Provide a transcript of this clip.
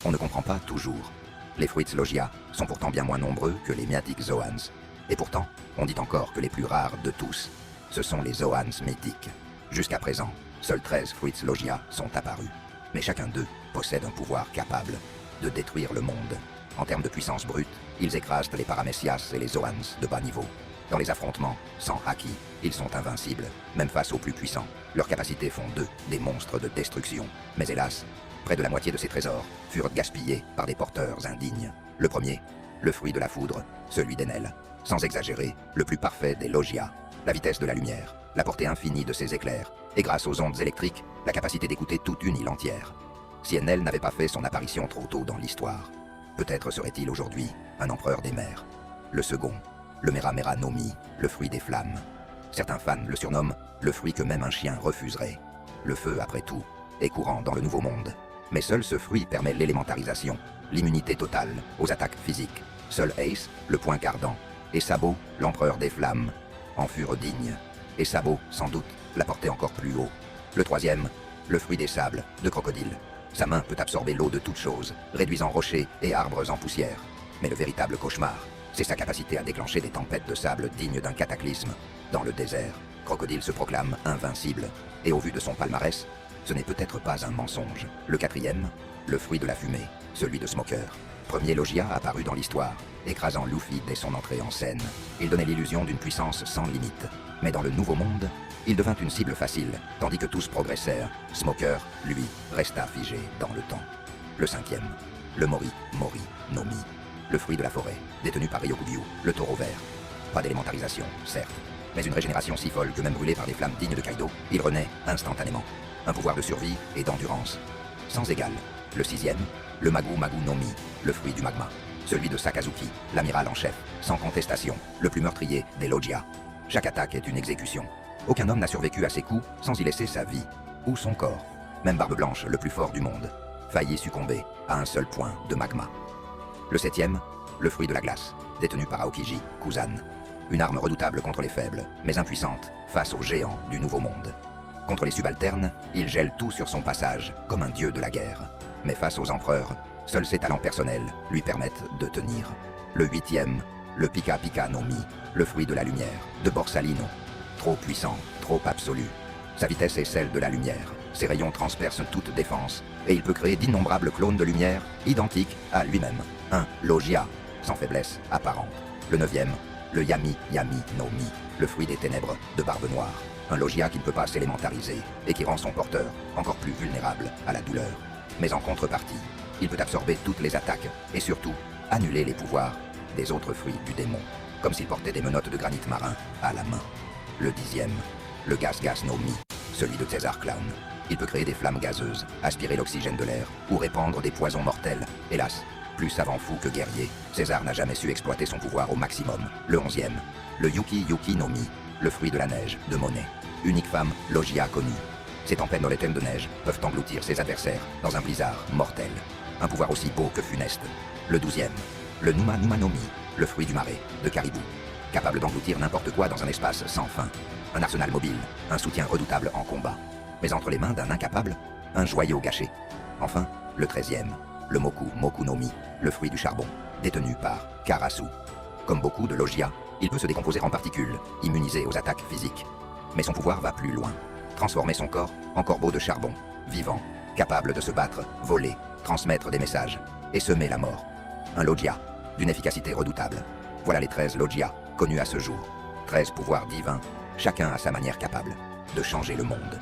On ne comprend pas toujours. Les Fruits Logia sont pourtant bien moins nombreux que les Mythic Zoans. Et pourtant, on dit encore que les plus rares de tous, ce sont les Zoans mythiques. Jusqu'à présent, seuls 13 Fruits Logia sont apparus. Mais chacun d'eux possède un pouvoir capable de détruire le monde. En termes de puissance brute, ils écrasent les Paramecias et les Zoans de bas niveau. Dans les affrontements, sans Haki, ils sont invincibles, même face aux plus puissants. Leurs capacités font d'eux des monstres de destruction. Mais hélas, près de la moitié de ces trésors furent gaspillés par des porteurs indignes. Le premier, le fruit de la foudre, celui d'Enel. Sans exagérer, le plus parfait des Logia. La vitesse de la lumière, la portée infinie de ses éclairs, et grâce aux ondes électriques, la capacité d'écouter toute une île entière. Si Enel n'avait pas fait son apparition trop tôt dans l'histoire, peut-être serait-il aujourd'hui un empereur des mers. Le second, le Mera Mera no Mi, le fruit des flammes. Certains fans le surnomment le fruit que même un chien refuserait. Le feu, après tout, est courant dans le Nouveau Monde. Mais seul ce fruit permet l'élémentarisation, l'immunité totale aux attaques physiques. Seul Ace, le point cardant, et Sabo, l'empereur des flammes, en furent dignes. Et Sabo, sans doute, la portait encore plus haut. Le troisième, le fruit des sables, de crocodile. Sa main peut absorber l'eau de toutes choses, réduisant rochers et arbres en poussière. Mais le véritable cauchemar, c'est sa capacité à déclencher des tempêtes de sable dignes d'un cataclysme. Dans le désert, Crocodile se proclame invincible. Et au vu de son palmarès, ce n'est peut-être pas un mensonge. Le quatrième, le fruit de la fumée, celui de Smoker. Premier Logia apparu dans l'histoire, écrasant Luffy dès son entrée en scène. Il donnait l'illusion d'une puissance sans limite. Mais dans le Nouveau Monde, il devint une cible facile, tandis que tous progressèrent. Smoker, lui, resta figé dans le temps. Le cinquième, le Mori no Mi, le fruit de la forêt, détenu par Ryokugyu, le taureau vert. Pas d'élémentarisation, certes, mais une régénération si folle que même brûlé par des flammes dignes de Kaido, il renaît instantanément. Un pouvoir de survie et d'endurance sans égal. Le sixième, le Magu no Mi, le fruit du magma. Celui de Sakazuki, l'amiral en chef, sans contestation, le plus meurtrier des Logia. Chaque attaque est une exécution. Aucun homme n'a survécu à ses coups sans y laisser sa vie, ou son corps. Même Barbe Blanche, le plus fort du monde, faillit succomber à un seul point de magma. Le septième, le fruit de la glace, détenu par Aokiji, Kuzan. Une arme redoutable contre les faibles, mais impuissante face aux géants du Nouveau Monde. Contre les subalternes, il gèle tout sur son passage, comme un dieu de la guerre. Mais face aux empereurs, seuls ses talents personnels lui permettent de tenir. Le huitième, le Pika no Mi, le fruit de la lumière, de Borsalino. Trop puissant, trop absolu. Sa vitesse est celle de la lumière. Ses rayons transpercent toute défense, et il peut créer d'innombrables clones de lumière, identiques à lui-même. Un Logia, sans faiblesse apparente. Le neuvième, le Yami no Mi, le fruit des ténèbres, de Barbe Noire. Un Logia qui ne peut pas s'élémentariser, et qui rend son porteur encore plus vulnérable à la douleur. Mais en contrepartie, il peut absorber toutes les attaques, et surtout, annuler les pouvoirs des autres fruits du démon, comme s'il portait des menottes de granit marin à la main. Le dixième, le Gas no Mi, celui de César Clown. Il peut créer des flammes gazeuses, aspirer l'oxygène de l'air, ou répandre des poisons mortels. Hélas, plus savant fou que guerrier, César n'a jamais su exploiter son pouvoir au maximum. Le onzième, le Yuki no Mi, le fruit de la neige, de Monet. Unique femme Logia connue. Ses tempêtes dans les thèmes de neige peuvent engloutir ses adversaires dans un blizzard mortel. Un pouvoir aussi beau que funeste. Le douzième, le Numa no Mi, le fruit du marais, de Caribou. Capable d'engloutir n'importe quoi dans un espace sans fin. Un arsenal mobile, un soutien redoutable en combat. Mais entre les mains d'un incapable, un joyau gâché. Enfin, le treizième, le Moku no Mi, le fruit du charbon, détenu par Karasu. Comme beaucoup de Logia, il peut se décomposer en particules, immunisé aux attaques physiques. Mais son pouvoir va plus loin. Transformer son corps en corbeau de charbon, vivant, capable de se battre, voler, transmettre des messages, et semer la mort. Un Logia, d'une efficacité redoutable. Voilà les 13 Logia, connus à ce jour. 13 pouvoirs divins, chacun à sa manière capable de changer le monde.